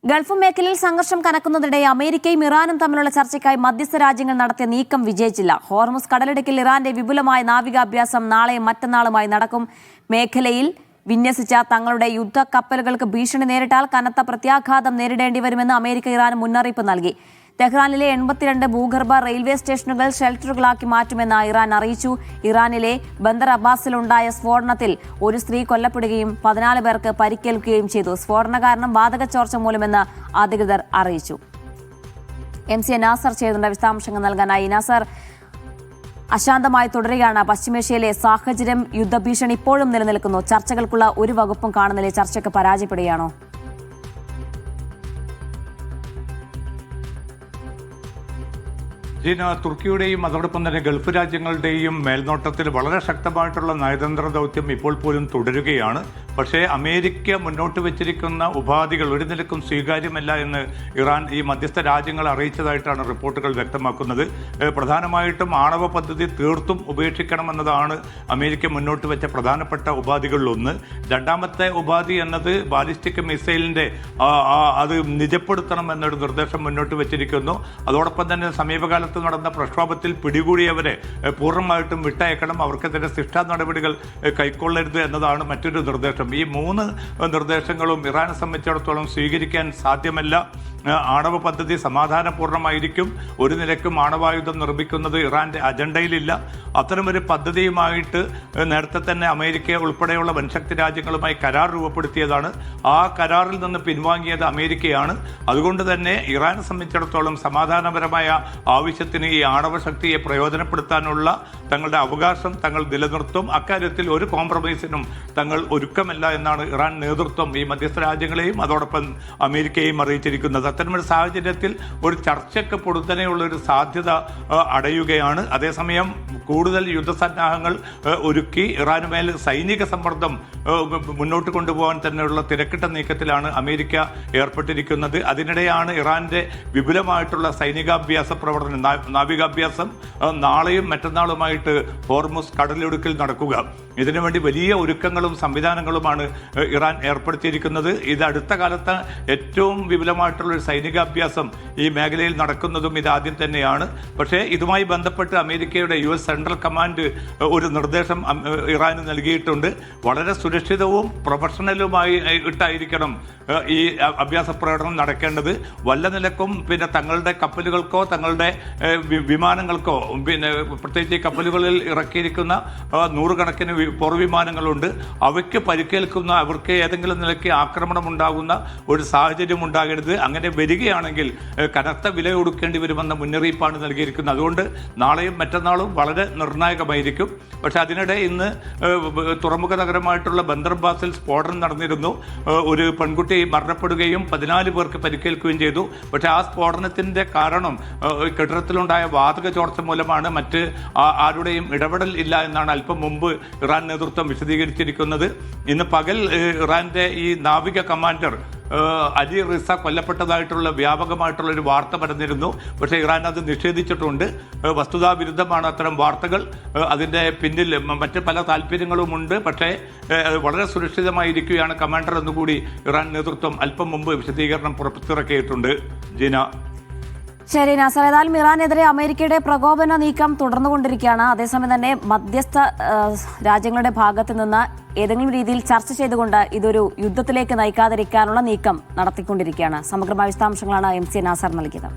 Gulf മേഖലയിൽ സംഘർഷം കനക്കുന്നതിനിടെ അമേരിക്കയും ഇറാനും തമ്മിലുള്ള ചർച്ചയ്ക്കായി മധ്യസ്ഥ രാജ്യങ്ങൾ നടത്തിയ നീക്കം വിജയിച്ചില്ല. ഹോർമുസ് കടലിടുക്കിൽ ഇറാന്റെ വിപുലമായ നാവികാഭ്യാസം നാളെയും മറ്റന്നാളുമായി നടക്കും. മേഖലയിൽ വിന്യസിച്ച തങ്ങളുടെ യുദ്ധ കപ്പലുകൾക്ക് ഭീഷണി നേരിട്ടാൽ കനത്ത പ്രത്യാഘാതം നേരിടേണ്ടി വരുമെന്ന് അമേരിക്ക ഇറാന് മുന്നറിയിപ്പ് നൽകി. തെഹ്റാനിലെ 82 ഭൂഗർഭ റെയിൽവേ സ്റ്റേഷനുകൾ ഷെൽട്ടറുകളാക്കി മാറ്റുമെന്ന് ഇറാൻ അറിയിച്ചു. ഇറാനിലെ ബന്ദർ അബ്ബാസിലുണ്ടായ സ്ഫോടനത്തിൽ ഒരു സ്ത്രീ കൊല്ലപ്പെടുകയും 14 പേർക്ക് പരിക്കേൽക്കുകയും ചെയ്തു. സ്ഫോടന കാരണം വാതക ചോർച്ച മൂലമെന്ന് അധികൃതർ അറിയിച്ചു. MC നാസർ ചെയ്യുന്നുണ്ട് വിശദാംശങ്ങൾ നൽകാനായി. നാസർ, അശാന്തമായി തുടരുകയാണ് പശ്ചിമേഷ്യയിലെ സാഹചര്യം. യുദ്ധഭീഷണി ഇപ്പോഴും നിലനിൽക്കുന്നു. ചർച്ചകൾക്കുള്ള ഒരു വകുപ്പും കാണുന്നില്ലേ? ചർച്ചയ്ക്ക് പരാജയപ്പെടുകയാണോ? തുർക്കിയുടെയും അതോടൊപ്പം തന്നെ ഗൾഫ് രാജ്യങ്ങളുടെയും മേൽനോട്ടത്തിൽ വളരെ ശക്തമായിട്ടുള്ള നയതന്ത്ര ദൗത്യം ഇപ്പോൾ പോലും തുടരുകയാണ്. പക്ഷേ അമേരിക്ക മുന്നോട്ട് വെച്ചിരിക്കുന്ന ഉപാധികൾ ഒരു നിലക്കും സ്വീകാര്യമല്ല എന്ന് ഇറാൻ ഈ മധ്യസ്ഥ രാജ്യങ്ങളെ അറിയിച്ചതായിട്ടാണ് റിപ്പോർട്ടുകൾ വ്യക്തമാക്കുന്നത്. പ്രധാനമായിട്ടും ആണവ പദ്ധതി തീർത്തും ഉപേക്ഷിക്കണമെന്നതാണ് അമേരിക്ക മുന്നോട്ട് വെച്ച പ്രധാനപ്പെട്ട ഉപാധികളിലൊന്ന്. രണ്ടാമത്തെ ഉപാധി എന്നത് ബാലിസ്റ്റിക് മിസൈലിൻ്റെ അത് നിജപ്പെടുത്തണം എന്നൊരു നിർദ്ദേശം മുന്നോട്ട് വെച്ചിരിക്കുന്നു. അതോടൊപ്പം തന്നെ സമീപകാലത്ത് നടന്ന പ്രക്ഷോഭത്തിൽ പിടികൂടിയവരെ പൂർണ്ണമായിട്ടും വിട്ടയക്കണം, അവർക്കെതിരെ ശിക്ഷാ നടപടികൾ കൈക്കൊള്ളരുത് എന്നതാണ് മറ്റൊരു നിർദ്ദേശം. ഈ 3 നിർദ്ദേശങ്ങളും ഇറാനെ സംബന്ധിച്ചിടത്തോളം സ്വീകരിക്കാൻ സാധ്യമല്ല. ആണവ പദ്ധതി സമാധാനപൂർണ്ണമായിരിക്കും. ഒരു നിലയ്ക്കും ആണവായുധം നിർമ്മിക്കുന്നത് ഇറാന്റെ അജണ്ടയിലില്ല. അത്തരമൊരു പദ്ധതിയുമായിട്ട് നേരത്തെ തന്നെ അമേരിക്ക ഉൾപ്പെടെയുള്ള വൻശക്തി രാജ്യങ്ങളുമായി കരാർ രൂപപ്പെടുത്തിയതാണ്. ആ കരാറിൽ നിന്ന് പിൻവാങ്ങിയത് അമേരിക്കയാണ്. അതുകൊണ്ട് തന്നെ ഇറാനെ സംബന്ധിച്ചിടത്തോളം സമാധാനപരമായ ആവശ്യത്തിന് ഈ ആണവ ശക്തിയെ പ്രയോജനപ്പെടുത്താനുള്ള തങ്ങളുടെ അവകാശം തങ്ങൾ നിലനിർത്തും. അക്കാര്യത്തിൽ ഒരു കോംപ്രമൈസിനും തങ്ങൾ ഒരുക്കമല്ല എന്നാണ് ഇറാൻ നേതൃത്വം ഈ മധ്യസ്ഥ രാജ്യങ്ങളെയും അതോടൊപ്പം അമേരിക്കയെയും അറിയിച്ചിരിക്കുന്നത്. അത്തരമൊരു സാഹചര്യത്തിൽ ഒരു ചർച്ചയ്ക്ക് പൊടുന്നനെയുള്ളൊരു സാധ്യത അടയുകയാണ്. അതേസമയം കൂടുതൽ യുദ്ധസന്നാഹങ്ങൾ ഒരുക്കി ഇറാനുമേൽ സൈനിക സമ്മർദ്ദം മുന്നോട്ട് കൊണ്ടുപോകാൻ തന്നെയുള്ള തിരക്കിട്ട നീക്കത്തിലാണ് അമേരിക്ക ഏർപ്പെട്ടിരിക്കുന്നത്. അതിനിടെയാണ് ഇറാന്റെ വിപുലമായിട്ടുള്ള സൈനികാഭ്യാസ പ്രവർത്തനം, നാവികാഭ്യാസം നാളെയും മറ്റന്നാളുമായിട്ട് ഹോർമുസ് കടലിടുക്കിൽ നടക്കുക. ഇതിനുവേണ്ടി വലിയ ഒരുക്കങ്ങളും സംവിധാനങ്ങളുമാണ് ഇറാൻ ഏർപ്പെടുത്തിയിരിക്കുന്നത്. ഇത് അടുത്ത കാലത്ത് ഏറ്റവും വിപുലമായിട്ടുള്ള സൈനികാഭ്യാസം ഈ മേഖലയിൽ നടക്കുന്നതും ഇതാദ്യം തന്നെയാണ്. പക്ഷേ ഇതുമായി ബന്ധപ്പെട്ട് അമേരിക്കയുടെ US സെൻട്രൽ കമാൻഡ് ഒരു നിർദ്ദേശം ഇറാന് നൽകിയിട്ടുണ്ട്. വളരെ സുരക്ഷിതവും പ്രൊഫഷണലുമായി ഇട്ടായിരിക്കണം ഈ അഭ്യാസ പ്രകടനം നടക്കേണ്ടത്. വല്ല നിലക്കും തങ്ങളുടെ കപ്പലുകൾക്കോ തങ്ങളുടെ വിമാനങ്ങൾക്കോ പ്രത്യേകിച്ച് കപ്പലുകളിൽ ഇറക്കിയിരിക്കുന്ന 100 കണക്കിന് പോർവിമാനങ്ങളുണ്ട്. അവയ്ക്ക് പരിക്കേൽക്കുന്ന, അവർക്ക് ഏതെങ്കിലും നിലയ്ക്ക് ആക്രമണം ഉണ്ടാകുന്ന ഒരു സാഹചര്യം ഉണ്ടാകരുത്. അങ്ങനെ വരികയാണെങ്കിൽ കനത്ത വില കൊടുക്കേണ്ടി വരുമെന്ന മുന്നറിയിപ്പാണ് നൽകിയിരിക്കുന്നത്. അതുകൊണ്ട് നാളെയും മറ്റന്നാളും വളരെ നിർണായകമായിരിക്കും. പക്ഷെ അതിനിടെ ഇന്ന് തുറമുഖ നഗരമായിട്ടുള്ള ബന്ദർ അബ്ബാസിൽ സ്ഫോടനം നടന്നിരുന്നു. ഒരു പെൺകുട്ടി മരണപ്പെടുകയും 14 പേർക്ക് പരിക്കേൽക്കുകയും ചെയ്തു. പക്ഷെ ആ സ്ഫോടനത്തിന്റെ കാരണം കെട്ടിടത്തിലുണ്ടായ വാതക ചോർച്ച മൂലമാണ്. മറ്റ് ആരുടെയും ഇടപെടൽ ഇല്ല എന്നാണ് അല്പം മുമ്പ് ഇറാൻ നേതൃത്വം വിശദീകരിച്ചിരിക്കുന്നത്. ഇന്ന് പകൽ ഇറാന്റെ ഈ നാവിക കമാൻഡർ അലി റിസ കൊല്ലപ്പെട്ടതായിട്ടുള്ള വ്യാപകമായിട്ടുള്ള ഒരു വാർത്ത പരന്നിരുന്നു. പക്ഷേ ഇറാൻ അത് നിഷേധിച്ചിട്ടുണ്ട്. വസ്തുതാവിരുദ്ധമാണ് അത്തരം വാർത്തകൾ. അതിൻ്റെ പിന്നിൽ മറ്റ് പല താല്പര്യങ്ങളുമുണ്ട്. പക്ഷേ വളരെ സുരക്ഷിതമായിരിക്കുകയാണ് കമാൻഡർ എന്നുകൂടി ഇറാൻ നേതൃത്വം അല്പം മുമ്പ് വിശദീകരണം പുറത്തിറക്കിയിട്ടുണ്ട്. ജീന. ശരി നാസർ, ഏതായാലും ഇറാനെതിരെ അമേരിക്കയുടെ പ്രകോപന നീക്കം തുടർന്നുകൊണ്ടിരിക്കുകയാണ്. അതേസമയം തന്നെ മധ്യസ്ഥ രാജ്യങ്ങളുടെ ഭാഗത്തു നിന്ന് ഏതെങ്കിലും രീതിയിൽ ചർച്ച ചെയ്തുകൊണ്ട് ഇതൊരു യുദ്ധത്തിലേക്ക് നയിക്കാതിരിക്കാനുള്ള നീക്കം നടത്തിക്കൊണ്ടിരിക്കുകയാണ്. സമഗ്രമായ വിശദാംശങ്ങളാണ് MC നാസർ നൽകിയത്.